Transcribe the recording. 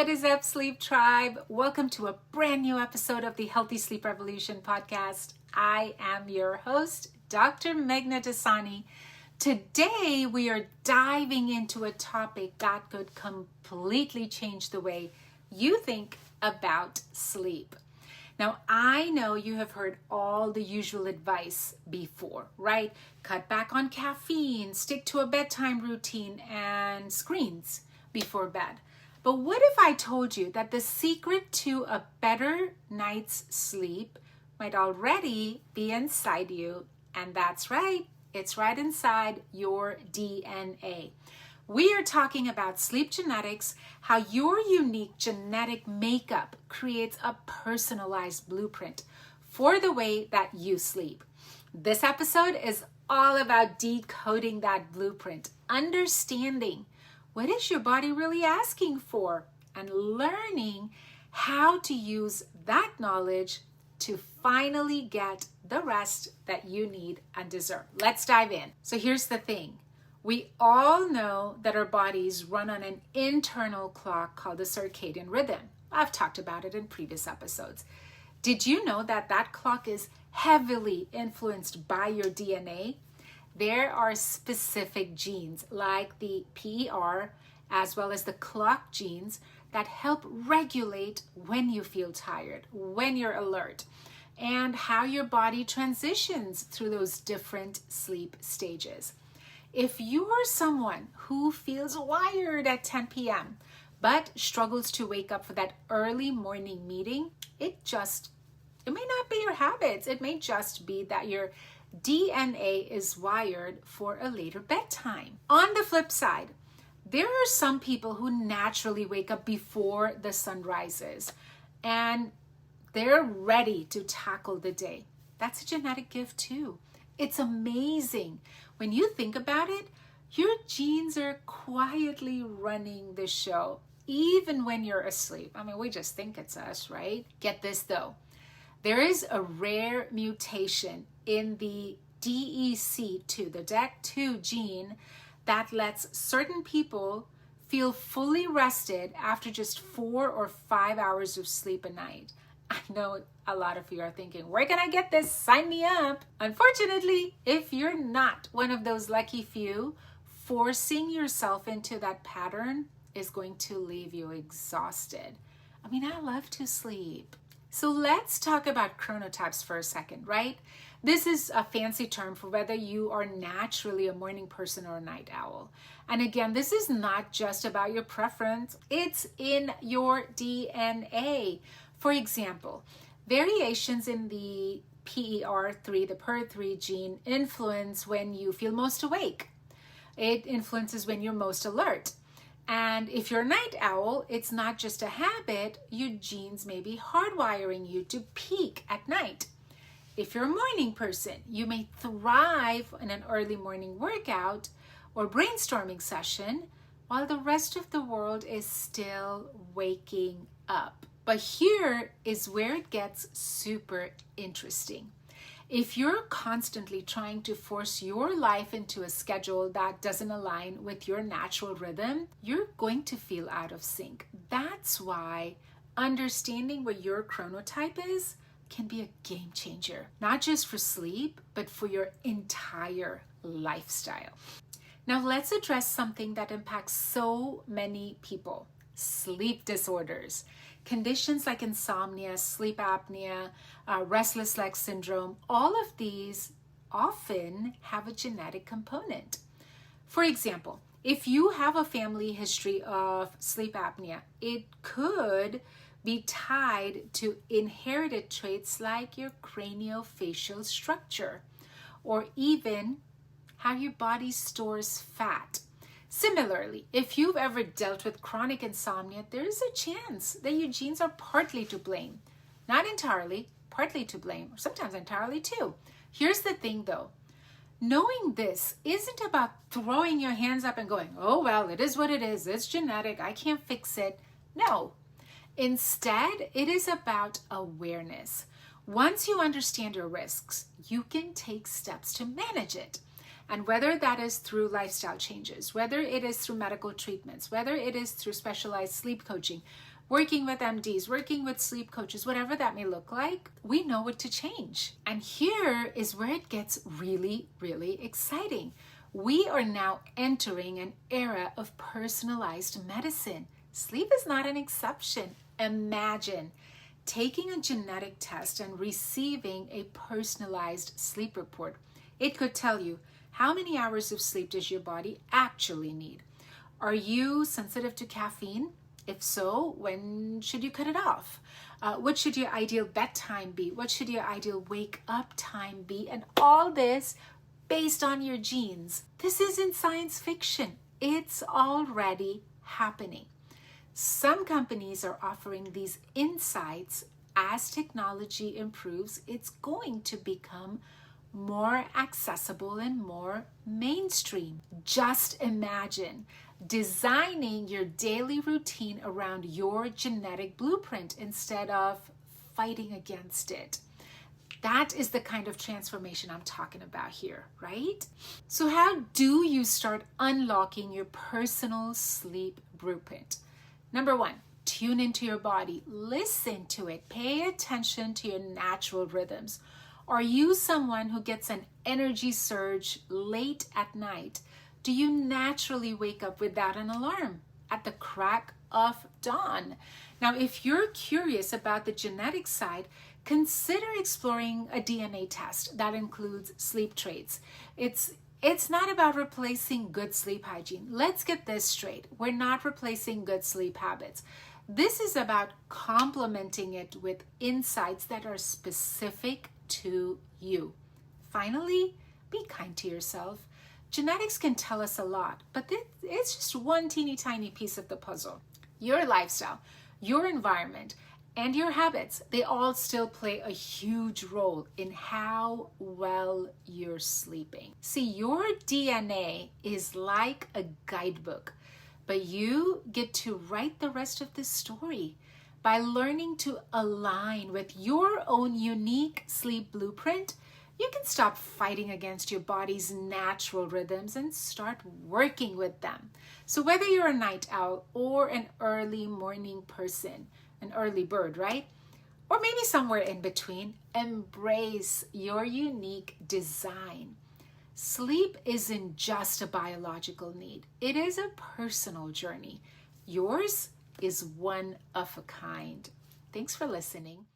What is up, Sleep Tribe? Welcome to a brand new episode of the Healthy Sleep Revolution podcast. I am your host, Dr. Meghna Dasani. Today, we are diving into a topic that could completely change the way you think about sleep. Now, I know you have heard all the usual advice before, right? Cut back on caffeine, stick to a bedtime routine, and screens before bed. But what if I told you that the secret to a better night's sleep might already be inside you? And that's right, it's right inside your DNA. We are talking about sleep genetics, how your unique genetic makeup creates a personalized blueprint for the way that you sleep. This episode is all about decoding that blueprint, understanding what is your body really asking for, and learning how to use that knowledge to finally get the rest that you need and deserve. Let's dive in. So here's the thing. We all know that our bodies run on an internal clock called the circadian rhythm. I've talked about it in previous episodes. Did you know that that clock is heavily influenced by your DNA? There are specific genes like the PER as well as the clock genes that help regulate when you feel tired, when you're alert, and how your body transitions through those different sleep stages. If you are someone who feels wired at 10 p.m. but struggles to wake up for that early morning meeting, it may not be your habits. It may just be that your DNA is wired for a later bedtime. On the flip side, there are some people who naturally wake up before the sun rises and they're ready to tackle the day. That's a genetic gift too. It's amazing. When you think about it, your genes are quietly running the show, even when you're asleep. I mean, we just think it's us, right? Get this though. There is a rare mutation in the DEC2, the DEC2 gene, that lets certain people feel fully rested after just 4 or 5 hours of sleep a night. I know a lot of you are thinking, where can I get this? Sign me up. Unfortunately, if you're not one of those lucky few, forcing yourself into that pattern is going to leave you exhausted. I mean, I love to sleep. So let's talk about chronotypes for a second, right? This is a fancy term for whether you are naturally a morning person or a night owl. And again, this is not just about your preference. It's in your DNA. For example, variations in the PER3, the PER3 gene, influence when you feel most awake. It influences when you're most alert. And if you're a night owl, it's not just a habit. Your genes may be hardwiring you to peak at night. If you're a morning person, you may thrive in an early morning workout or brainstorming session while the rest of the world is still waking up. But here is where it gets super interesting. If you're constantly trying to force your life into a schedule that doesn't align with your natural rhythm, you're going to feel out of sync. That's why understanding what your chronotype is can be a game changer, not just for sleep, but for your entire lifestyle. Now let's address something that impacts so many people: sleep disorders. Conditions like insomnia, sleep apnea, restless leg syndrome, all of these often have a genetic component. For example, if you have a family history of sleep apnea, it could be tied to inherited traits like your craniofacial structure, or even how your body stores fat. Similarly, if you've ever dealt with chronic insomnia, there's a chance that your genes are partly to blame. Not entirely, partly to blame, or sometimes entirely too. Here's the thing though. Knowing this isn't about throwing your hands up and going, oh, well, it is what it is. It's genetic. I can't fix it. No. Instead, it is about awareness. Once you understand your risks, you can take steps to manage it. And whether that is through lifestyle changes, whether it is through medical treatments, whether it is through specialized sleep coaching, working with MDs, working with sleep coaches, whatever that may look like, we know what to change. And here is where it gets really, really exciting. We are now entering an era of personalized medicine. Sleep is not an exception. Imagine taking a genetic test and receiving a personalized sleep report. It could tell you how many hours of sleep does your body actually need. Are you sensitive to caffeine? If so, when should you cut it off? What should your ideal bedtime be? What should your ideal wake up time be? And all this based on your genes. This isn't science fiction. It's already happening. Some companies are offering these insights. As technology improves, it's going to become more accessible and more mainstream. Just imagine designing your daily routine around your genetic blueprint instead of fighting against it. That is the kind of transformation I'm talking about here, right? So how do you start unlocking your personal sleep blueprint? Number one, tune into your body. Listen to it. Pay attention to your natural rhythms. Are you someone who gets an energy surge late at night? Do you naturally wake up without an alarm at the crack of dawn? Now, if you're curious about the genetic side, consider exploring a DNA test that includes sleep traits. It's not about replacing good sleep hygiene. Let's get this straight. We're not replacing good sleep habits. This is about complementing it with insights that are specific to you. Finally, be kind to yourself. Genetics can tell us a lot, but it's just one teeny tiny piece of the puzzle. Your lifestyle, your environment, and your habits, they all still play a huge role in how well you're sleeping. See, your DNA is like a guidebook, but you get to write the rest of the story. By learning to align with your own unique sleep blueprint, you can stop fighting against your body's natural rhythms and start working with them. So whether you're a night owl or an early morning person, an early bird, right? Or maybe somewhere in between, embrace your unique design. Sleep isn't just a biological need. It is a personal journey. Yours is one of a kind. Thanks for listening.